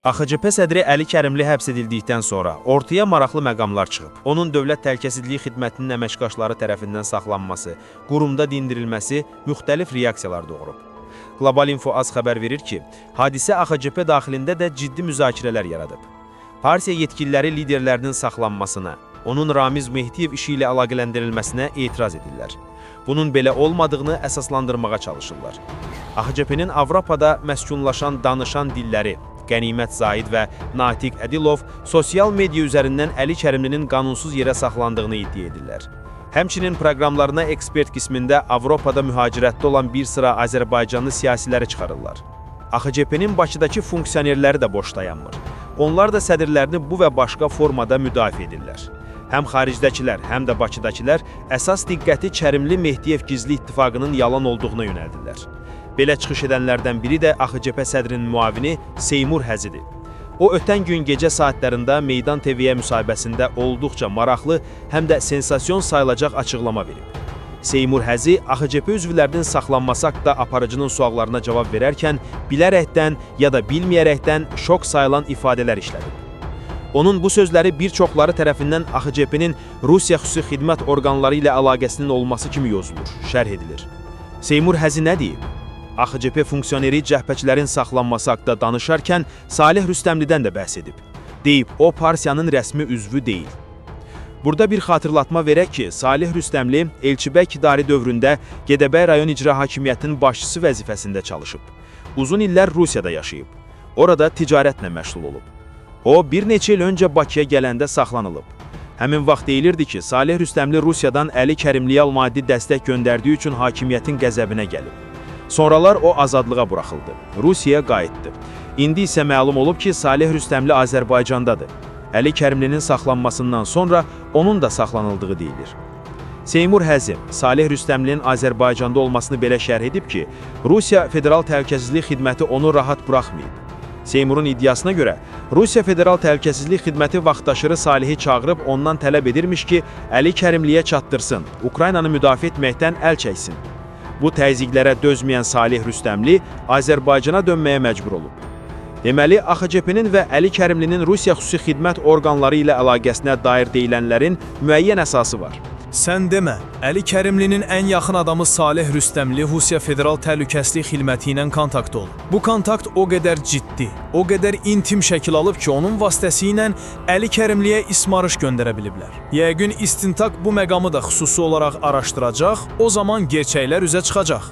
AXCP sədri Əli Kərimli həbs edildikdən sonra ortaya maraqlı məqamlar çıxıb. Onun Dövlət Təhlükəsizlik Xidmətinin əməkdaşları tərəfindən saxlanması, qurumda dindirilməsi müxtəlif reaksiyalar doğurub. Qlobal Info Az xəbər verir ki, hadisə AXCP daxilində də ciddi müzakirələr yaradıb. Partiya yetkililəri liderlərinin saxlanmasına, onun Ramiz Mehdiyev işi ilə əlaqələndirilməsinə etiraz edirlər. Bunun belə olmadığını əsaslandırmağa çalışırlar. AXCP-nin Avropada məskunlaşan danışan dilləri, Qənimət Zaid və Natiq Ədilov sosial media üzərindən Əli Kərimlinin qanunsuz yerə saxlandığını iddia edirlər. Həmçinin proqramlarına ekspert qismində Avropada mühacirətdə olan bir sıra Azərbaycanlı siyasiləri çıxarırlar. AXCP-nin Bakıdakı funksiyonerləri də boş dayanmır. Onlar da sədrlərini bu və başqa formada müdafiə edirlər. Həm xaricdəkilər, həm də Bakıdakilər əsas diqqəti Kərimli Mehdiyev gizli ittifaqının yalan olduğuna yönəldirlər. Belə çıxış edənlərdən biri də AXCP sədrinin müavini Seymur Həzidir. O, ötən gün gecə saatlarında Meydan TV-yə müsahibəsində olduqca maraqlı, həm də sensasyon sayılacaq açıqlama verib. Seymur Həzi, AXCP üzvlərinin saxlanması haqqında aparıcının suallarına cavab verərkən bilərəkdən ya da bilməyərəkdən şok sayılan ifadələr işlədib. Onun bu sözləri bir çoxları tərəfindən AXCP-nin Rusiya xüsusi xidmət orqanları ilə əlaqəsinin olması kimi yozulur, şərh edilir. Seymur Həzi nə deyib? AXCP funksiyoneri cəhbətçilərin saxlanması haqqında danışarkən Salih Rüstəmlidən də bəhs edib. Deyib, o partiyanın rəsmi üzvü deyil. Burada bir xatırlatma verək ki, Salih Rüstəmli Elçibək idari dövründə Gədəbəy rayon icra hakimiyyətinin başçısı vəzifəsində çalışıb. Uzun illər Rusiyada yaşayıb. Orada ticarətlə məşğul olub. O, bir neçə il öncə Bakıya gələndə saxlanılıb. Həmin vaxt deyilirdi ki, Salih Rüstəmli Rusiyadan Əli Kərimliyə maddi dəstək göndərdiyi üçün hakimiyyətin qəzəbinə gəlib. Sonralar o azadlığa buraxıldı, Rusiyaya qayıtdı. İndi isə məlum olub ki, Salih Rüstəmli Azərbaycandadır. Əli Kərimlinin saxlanmasından sonra onun da saxlanıldığı deyilir. Seymur Həzi, Salih Rüstəmlinin Azərbaycanda olmasını belə şərh edib ki, Rusiya Federal Təhlükəsizlik Xidməti onu rahat buraxmayıb. Seymurun iddiasına görə, Rusiya Federal Təhlükəsizlik Xidməti vaxtaşırı Salihi çağırıb ondan tələb edirmiş ki, Əli Kərimliyə çatdırsın, Ukraynanı müdafiə etməkdən əl çəksin. Bu təzyiqlərə dözməyən Salih Rüstəmli Azərbaycana dönməyə məcbur olub. Deməli, AXCP-nin və Əli Kərimlinin Rusiya xüsusi xidmət orqanları ilə əlaqəsinə dair deyilənlərin müəyyən əsası var. Sən demə, Əli Kərimlinin ən yaxın adamı Salih Rüstəmli Rusiya Federal Təhlükəsizlik Xidməti ilə kontakt olub. Bu kontakt o qədər ciddi, o qədər intim şəkil alıb ki, onun vasitəsilə Əli Kərimliyə ismarış göndərə biliblər. Yəqin istintaq bu məqamı da xüsusi olaraq araşdıracaq, o zaman gerçəklər üzə çıxacaq.